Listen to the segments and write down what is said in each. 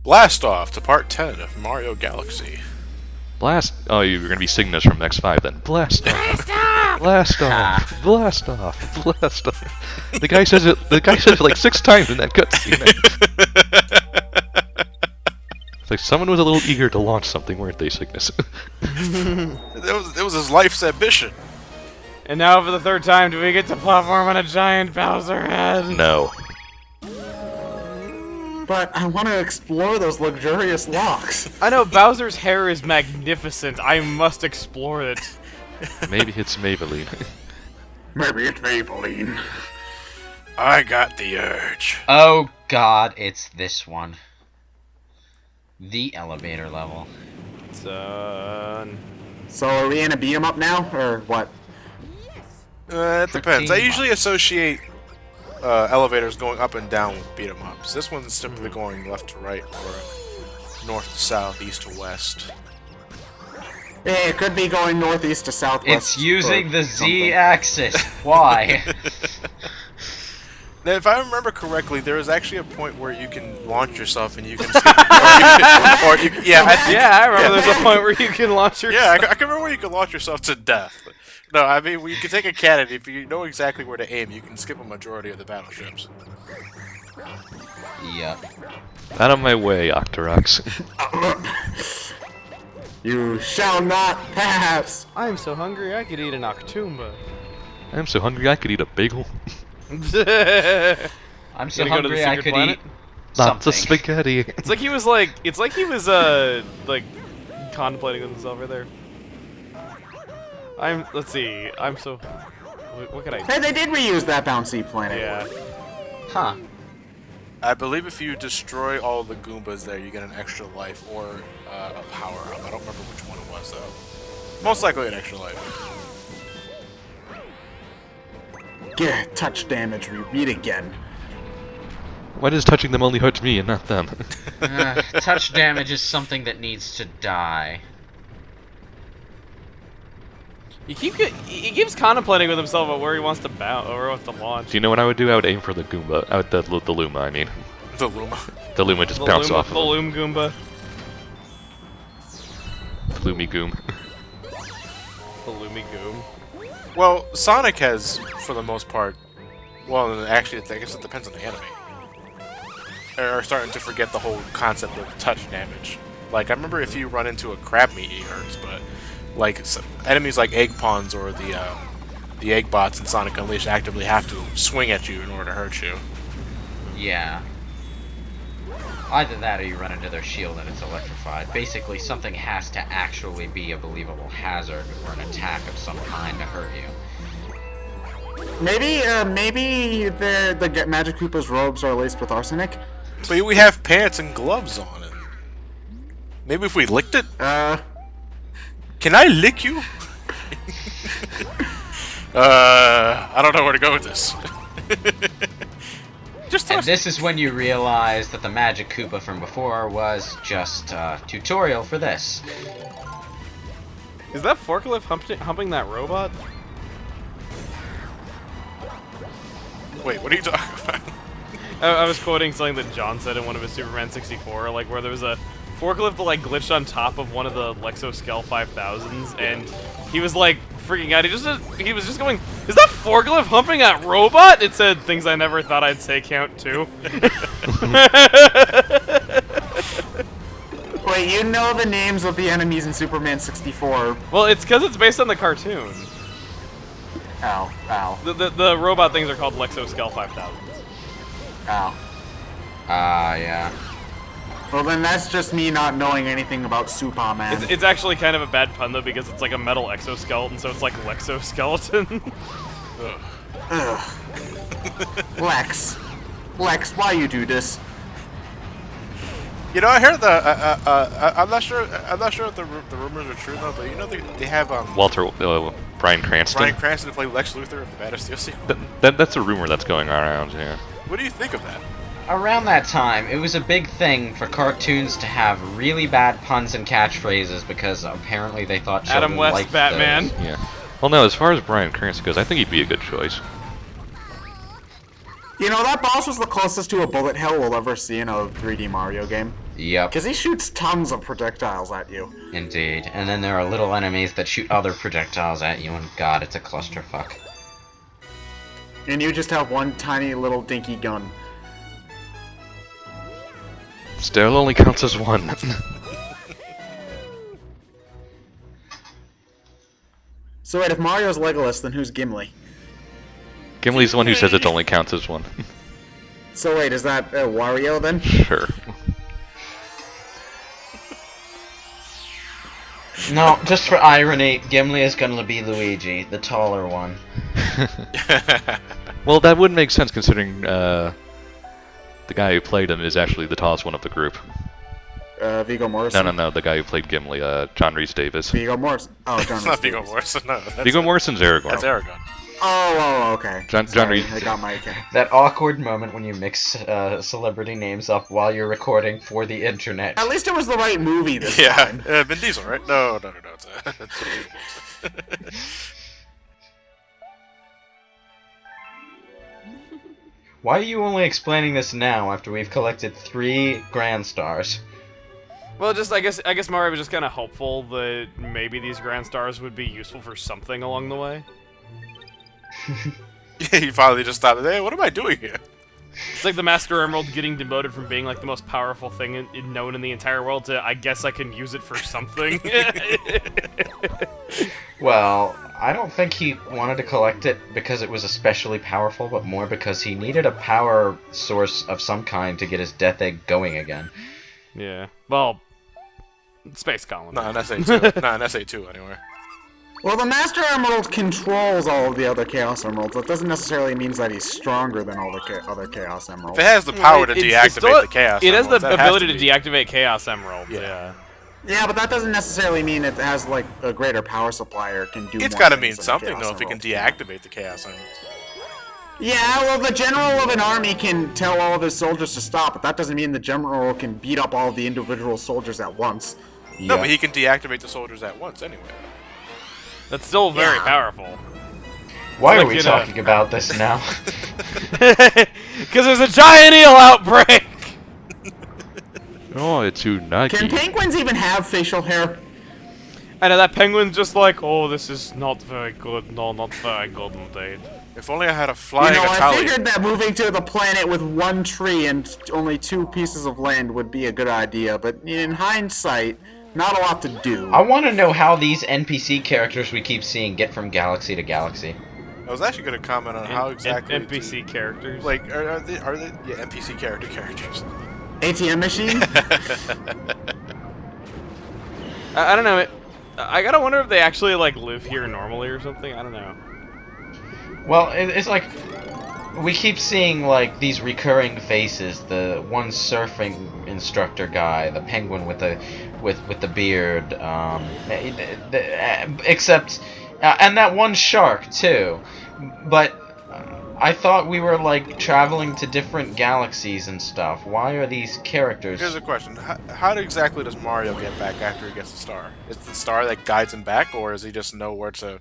Blast off to part 10 of Mario Galaxy. Blast! Oh, you're gonna be singing this from X5 then. Blast off! Blast off! Blast off! Blast off! The guy says it. The guy says it like 6 times in that cutscene. It's like someone was a little eager to launch something, weren't they, Cygnus? It was his life's ambition. And now for the 3rd time, do we get to platform on a giant Bowser head? No. But I want to explore those luxurious locks. I know, Bowser's hair is magnificent. I must explore it. Maybe it's Maybelline. Maybe it's Maybelline. I got the urge. Oh god, it's this one. The elevator level. Done. So are we in a beat 'em up now, or what? It depends. I 13 usually associate elevators going up and down with beat 'em ups. This one's simply going left to right or north to south, east to west. Yeah, it could be going northeast to southwest. It's using or the something. Z-axis. Why? Now, if I remember correctly, there is actually a point where you can launch yourself and you can skip, I remember there's a point where you can launch your. Yeah, I can remember where you can launch yourself to death. But, no, I mean, you can take a cannon. If you know exactly where to aim, you can skip a majority of the battleships. Yep. Out of my way, Octorox. You shall not pass. I'm so hungry I could eat an Octumba. I'm so hungry I could eat a bagel. I'm so Gonna go to the hungry I secret could planet? eat Lots of something. spaghetti. It's like he was contemplating with himself right there. Let's see, I'm so, what could I Hey, they did reuse that bouncy planet. Yeah. Huh. I believe if you destroy all the Goombas there, you get an extra life or a power-up. I don't remember which one it was, though. Most likely an extra life. Get touch damage, repeat again. Why does touching them only hurt me and not them? Touch damage is something that needs to die. He keeps contemplating with himself about where he wants to bounce or where he wants to launch. Do you know what I would do? I would aim for the Goomba. The Luma, I mean. The Luma. The Luma just bounce off of the him. Loom Goomba. The Loomy Goom. The Loomy Goom. Well, Sonic has, for the most part... Well, actually, I guess it depends on the enemy. Are starting to forget the whole concept of touch damage. Like, I remember if you run into a crab meat, it hurts, but... Like, enemies like Egg Pawns or the Egg Bots in Sonic Unleashed actively have to swing at you in order to hurt you. Yeah. Either that or you run into their shield and it's electrified. Basically, something has to actually be a believable hazard or an attack of some kind to hurt you. Maybe the Magic Koopa's robes are laced with arsenic. But we have pants and gloves on it. Maybe if we licked it? Can I lick you? I don't know where to go with this. And this is when you realize that the Magic Koopa from before was just a tutorial for this. Is that forklift humping that robot? Wait, what are you talking about? I was quoting something that John said in one of his Superman 64, like where there was a forklift that like glitched on top of one of the Lexoscale 5000s, and he was like freaking out. He was just going, "Is that forklift humping that robot?" It said things I never thought I'd say count too. Wait, you know the names of the enemies in Superman 64. Well, it's because it's based on the cartoon. Ow. The robot things are called Lexoscale 5000s. Ow. Yeah. Well, then that's just me not knowing anything about Superman. It's actually kind of a bad pun though, because it's like a metal exoskeleton, so it's like Lexoskeleton. Ugh. Lex, why you do this? You know, I heard I'm not sure if the rumors are true though, but you know they have Bryan Cranston. Bryan Cranston to play Lex Luthor in the Man of Steel sequel. That's a rumor that's going around, yeah. What do you think of that? Around that time, it was a big thing for cartoons to have really bad puns and catchphrases because apparently they thought children Adam West, liked Batman. those. Yeah. Well, no, as far as Bryan Cranston goes, I think he'd be a good choice. You know, that boss was the closest to a bullet hell we'll ever see in a 3D Mario game. Yep, Because he shoots tons of projectiles at you. indeed. And then there are little enemies that shoot other projectiles at you, and god, it's a clusterfuck. And you just have one tiny little dinky gun. Still only counts as one. So wait, if Mario's Legolas, then who's Gimli? Gimli's the one who says it only counts as one. So wait, is that Wario then? Sure. No, just for irony, Gimli is gonna be Luigi, the taller one. Well, that would make sense considering the guy who played him is actually the tallest one of the group. Viggo Morrison. No, the guy who played Gimli, John Rhys Davis. Viggo Morrison. Oh, John It's Rhys not Viggo Davis. Morrison, no. That's Viggo Morrison's Aragorn. That's Aragorn. Oh, okay. John Sorry, Rhys- I got my... Okay. That awkward moment when you mix celebrity names up while you're recording for the internet. At least it was the right movie this Yeah, time. Vin Diesel, right? No. Why are you only explaining this now after we've collected 3 Grand Stars? Well, just I guess Mario was just kind of hopeful that maybe these Grand Stars would be useful for something along the way. Yeah, he finally just stopped. Hey, what am I doing here? It's like the Master Emerald getting demoted from being like the most powerful thing known in the entire world to I guess I can use it for something. Well, I don't think he wanted to collect it because it was especially powerful, but more because he needed a power source of some kind to get his Death Egg going again. Yeah. Well, Space Colony. Not an SA2. Not an SA2 anyway. Well, the Master Emerald controls all of the other Chaos Emeralds. That doesn't necessarily mean that he's stronger than all the other Chaos Emeralds. If it has the power to It's deactivate still- the Chaos It has the Emeralds, that has ability to be. deactivate Chaos Emeralds. Yeah. Yeah. Yeah, but that doesn't necessarily mean it has, like, a greater power supply or can do It's more gotta things mean than something, Chaos though, if it can Emeralds. deactivate the Chaos Emeralds. Yeah, well, the general of an army can tell all of his soldiers to stop, but that doesn't mean the general can beat up all of the individual soldiers at once. No, but he can deactivate the soldiers at once anyway. That's still very Yeah. powerful. Why Like, are we you know- talking about this now? Because there's a giant eel outbreak! Oh, it's Unagi. Can penguins even have facial hair? I know that penguin's just like, oh, this is not very good. No, not very good indeed. If only I had a flying I Italian. figured that moving to the planet with one tree and only 2 pieces of land would be a good idea, but in hindsight, not a lot to do. I want to know how these NPC characters we keep seeing get from galaxy to galaxy. I was actually going to comment on how exactly NPC characters. Like, are they yeah, NPC characters. ATM machine? I don't know. I gotta wonder if they actually like live here normally or something. I don't know. Well, it's like we keep seeing like these recurring faces. The one surfing instructor guy, the penguin with the beard, except and that one shark too. But I thought we were like traveling to different galaxies and stuff. Why are these characters? Here's a question. How exactly does Mario get back after he gets the star? Is it the star that guides him back, or does he just know where to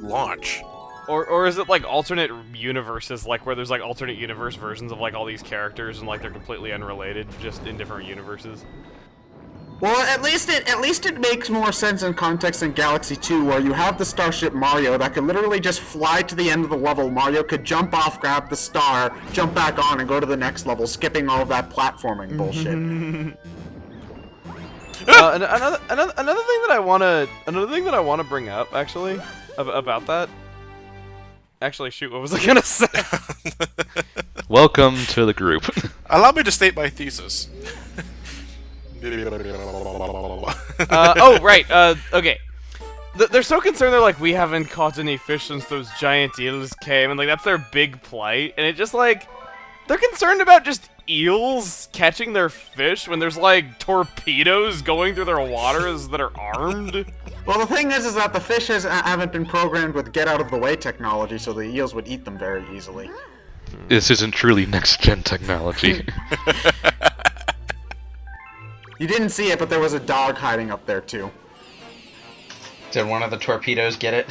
launch? Or is it like alternate universes, like where there's like alternate universe versions of like all these characters and like they're completely unrelated, just in different universes? Well, at least it makes more sense in context in Galaxy 2, where you have the Starship Mario that could literally just fly to the end of the level. Mario could jump off, grab the star, jump back on, and go to the next level, skipping all of that platforming bullshit. Another thing that I wanna bring up actually about that. Actually, shoot, what was I gonna say? Welcome to the group. Allow me to state my thesis. Oh, right. Okay. They're so concerned. They're like, we haven't caught any fish since those giant eels came, and like that's their big plight. And it just like they're concerned about just eels catching their fish when there's like torpedoes going through their waters that are armed. Well, the thing is that the fish haven't been programmed with get-out-of-the-way technology, so the eels would eat them very easily. This isn't truly next-gen technology. You didn't see it, but there was a dog hiding up there, too. Did one of the torpedoes get it?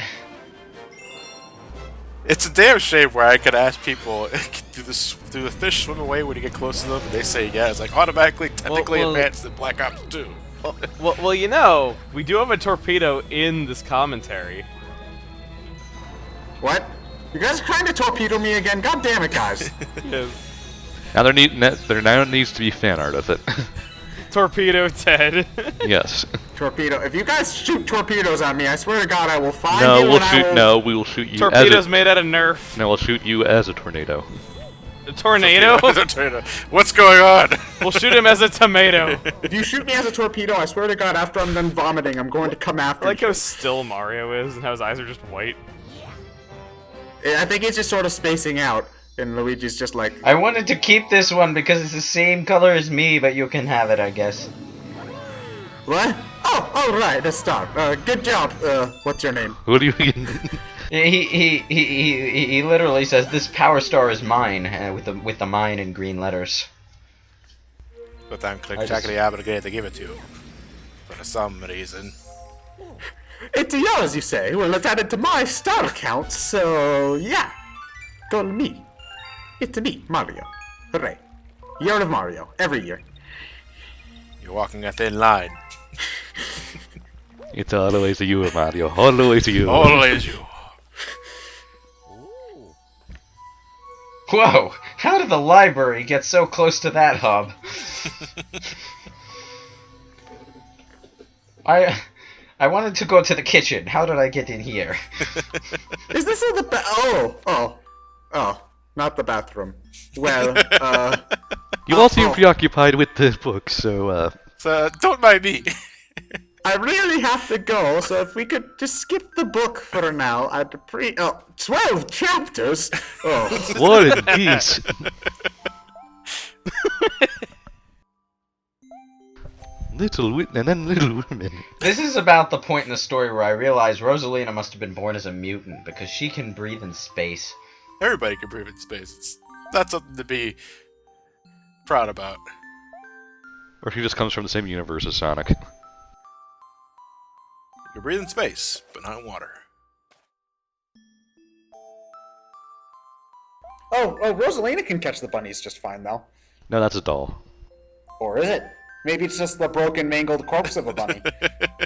It's a damn shame where I could ask people, do the fish swim away when you get close to them? And they say yeah. It's like automatically, technically well- advanced in Black Ops 2. Well, you know, we do have a torpedo in this commentary. What? You guys are trying to torpedo me again? God damn it, guys. Yes. Now there now needs to be fan art of it. Torpedo Ted. Yes. Torpedo. If you guys shoot torpedoes at me, I swear to God, I will find No, you we'll and I shoot. will... No, we will shoot you Torpedoes as made out of Nerf. No, we'll shoot you as a tornado. A tornado? Torpedo. What's going on? We'll shoot him as a tomato. If you shoot me as a torpedo, I swear to God, after I'm done vomiting, I'm going to come after I like you. how still Mario is and how his eyes are just white. I think he's just sort of spacing out, and Luigi's just like... I wanted to keep this one because it's the same color as me, but you can have it, I guess. What? Oh, right, the star. Good job. What's your name? What do you? He literally says this power star is mine with the mine in green letters. But I'm exactly obligated to give it to you. For some reason. It's yours, you say? Well, it's added to my star count, so yeah. Call me. It's me, Mario. Hooray. Year of Mario, every year. You're walking a thin line. It's always you, Mario. Always you. Always you. Whoa! How did the library get so close to that hub? I wanted to go to the kitchen. How did I get in here? Is this in the Oh, not the bathroom. Well, You all seem preoccupied with the book, so So, don't mind me. I really have to go, so if we could just skip the book for now, I'd 12 chapters? Oh. what in peace. Little women and little women. This is about the point in the story where I realized Rosalina must have been born as a mutant because she can breathe in space. Everybody can breathe in space. That's something to be proud about. Or she just comes from the same universe as Sonic. You can breathe in space, but not in water. Oh, Rosalina can catch the bunnies just fine, though. No, that's a doll. Or is it? Maybe it's just the broken, mangled corpse of a bunny.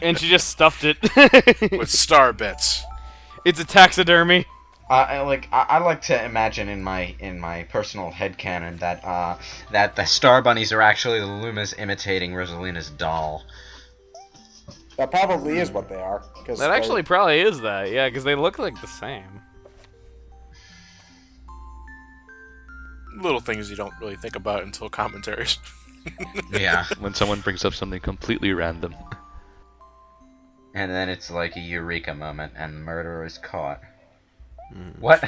And she just stuffed it. With star bits. It's a taxidermy. I like to imagine in my personal headcanon that the star bunnies are actually the Lumas imitating Rosalina's doll. That probably is what they are. That actually probably is that, yeah, because they look like the same. Little things you don't really think about until commentaries. Yeah. When someone brings up something completely random. And then it's like a eureka moment, and the murderer is caught. What?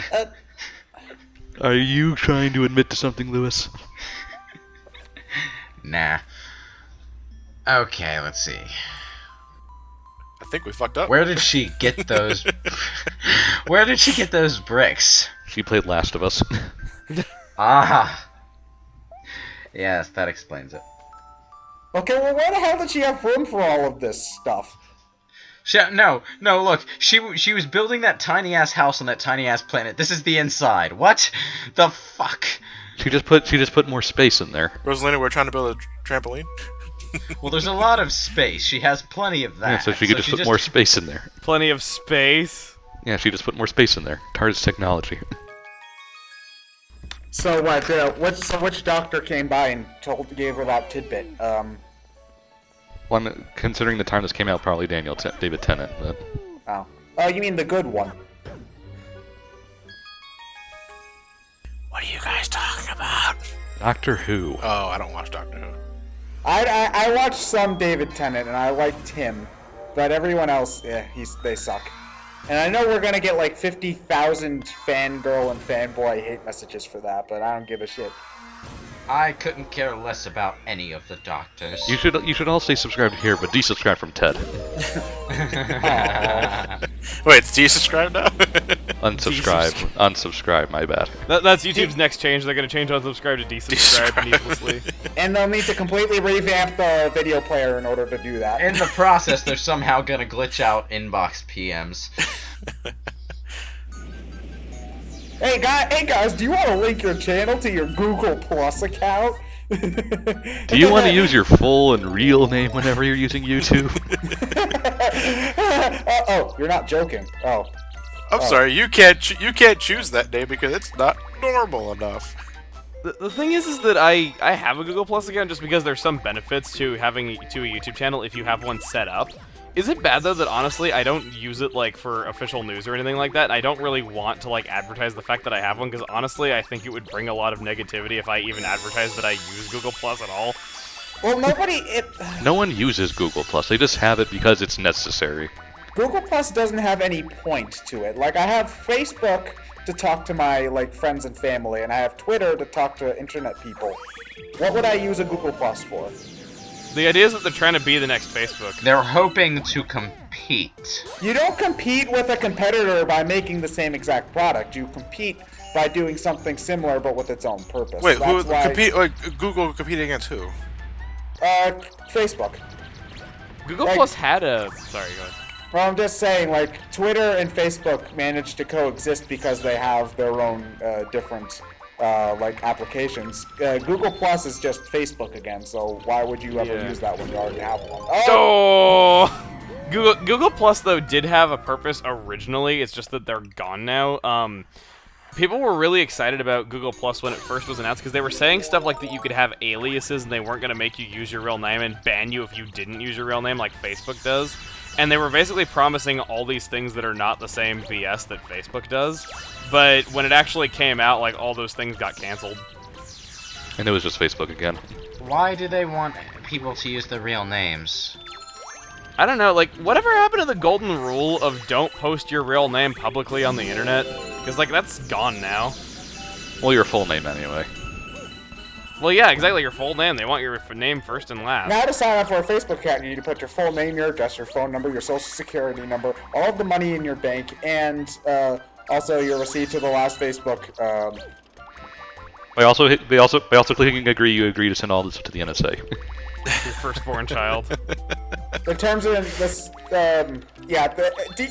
Are you trying to admit to something, Lewis? Nah. Okay, let's see. I think we fucked up. Where did she get those? Where did she get those bricks? She played Last of Us. Ah. Yes, that explains it. Okay, well, where the hell did she have room for all of this stuff? No, look. She was building that tiny ass house on that tiny ass planet. This is the inside. What the fuck? She just put more space in there. Rosalina, we're trying to build a trampoline. Well, there's a lot of space. She has plenty of that. Yeah, so she could just put more space in there. Plenty of space. Yeah, she just put more space in there. TARDIS technology. So which doctor came by and gave her that tidbit? Well, considering the time this came out, probably David Tennant. But... Oh, you mean the good one? What are you guys talking about? Doctor Who. Oh, I don't watch Doctor Who. I watched some David Tennant and I liked him, but everyone else, they suck. And I know we're gonna get like 50,000 fangirl and fanboy hate messages for that, but I don't give a shit. I couldn't care less about any of the doctors. You should all stay subscribed here, but desubscribe from Ted. Wait, do you subscribe now? Unsubscribe, my bad. That's YouTube's next change. They're going to change unsubscribe to desubscribe needlessly. And they'll need to completely revamp the video player in order to do that. In the process, they're somehow gonna glitch out inbox PMs. Hey guys, do you want to link your channel to your Google Plus account? Do you want to use your full and real name whenever you're using YouTube? Oh, you're not joking. Oh. I'm sorry, you can't choose that name because it's not normal enough. The thing is that I have a Google Plus account just because there's some benefits to having a YouTube channel if you have one set up. Is it bad though that honestly I don't use it like for official news or anything like that? I don't really want to like advertise the fact that I have one because honestly I think it would bring a lot of negativity if I even advertised that I use Google Plus at all. Well, No one uses Google Plus. They just have it because it's necessary. Google Plus doesn't have any point to it. Like, I have Facebook to talk to my like friends and family, and I have Twitter to talk to internet people. What would I use a Google Plus for? The idea is that they're trying to be the next Facebook. They're hoping to compete. You don't compete with a competitor by making the same exact product. You compete by doing something similar but with its own purpose. Wait, That's who why, compete? Like Google competing against who? Facebook. Google Like- Plus had a... Sorry, go ahead. Well, I'm just saying, like, Twitter and Facebook managed to coexist because they have their own different, like, applications. Google Plus is just Facebook again, so why would you ever Yeah. use that when you already have one? Oh! Google Plus though did have a purpose originally. It's just that they're gone now. People were really excited about Google Plus when it first was announced because they were saying stuff like that you could have aliases and they weren't going to make you use your real name and ban you if you didn't use your real name like Facebook does. And they were basically promising all these things that are not the same BS that Facebook does. But when it actually came out, like, all those things got canceled. And it was just Facebook again. Why do they want people to use their real names? I don't know, like, whatever happened to the golden rule of don't post your real name publicly on the internet? Because, like, that's gone now. Well, your full name anyway. Well, yeah, exactly, your full name. They want your name first and last. Now to sign up for a Facebook account, you need to put your full name, your address, your phone number, your social security number, all of the money in your bank, and also your receipt to the last Facebook. By also clicking agree, you agree to send all this to the NSA. Your firstborn child. The terms are in this. Yeah,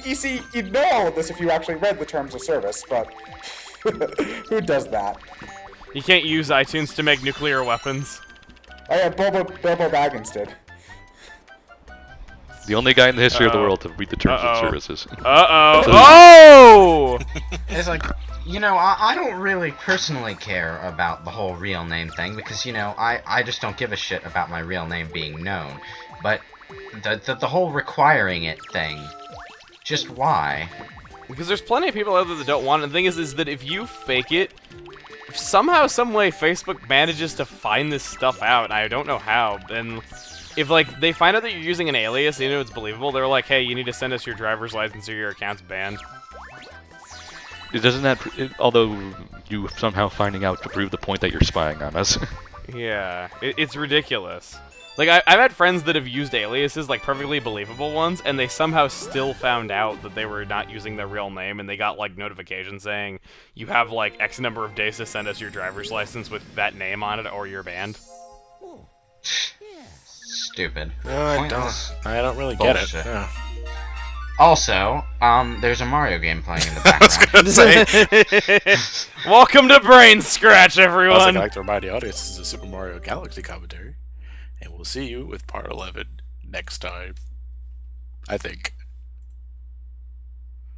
you see, you'd know all of this if you actually read the terms of service, but who does that? You can't use iTunes to make nuclear weapons. Oh yeah, Bilbo Baggins did. The only guy in the history of the world to read the terms of services. Uh-oh. Oh! It's like, you know, I don't really personally care about the whole real name thing because, you know, I just don't give a shit about my real name being known. But the whole requiring it thing, just why? Because there's plenty of people out there that don't want it. The thing is that if you fake it, if somehow, some way, Facebook manages to find this stuff out, and I don't know how, and if, like, they find out that you're using an alias, you know it's believable, they're like, hey, you need to send us your driver's license or your account's banned. Doesn't that, although you somehow finding out to prove the point that you're spying on us. Yeah, it's ridiculous. Like, I've had friends that have used aliases, like, perfectly believable ones, and they somehow still found out that they were not using their real name, and they got, like, notifications saying, you have, like, X number of days to send us your driver's license with that name on it, or you're banned. Stupid. No, I Pointless. don't. I don't really get it. Bullshit. No. Also, there's a Mario game playing in the background. Welcome to Brain Scratch, I'd everyone! like to remind the audience this is a Super Mario Galaxy commentary, and we'll see you with part 11 next time. I think.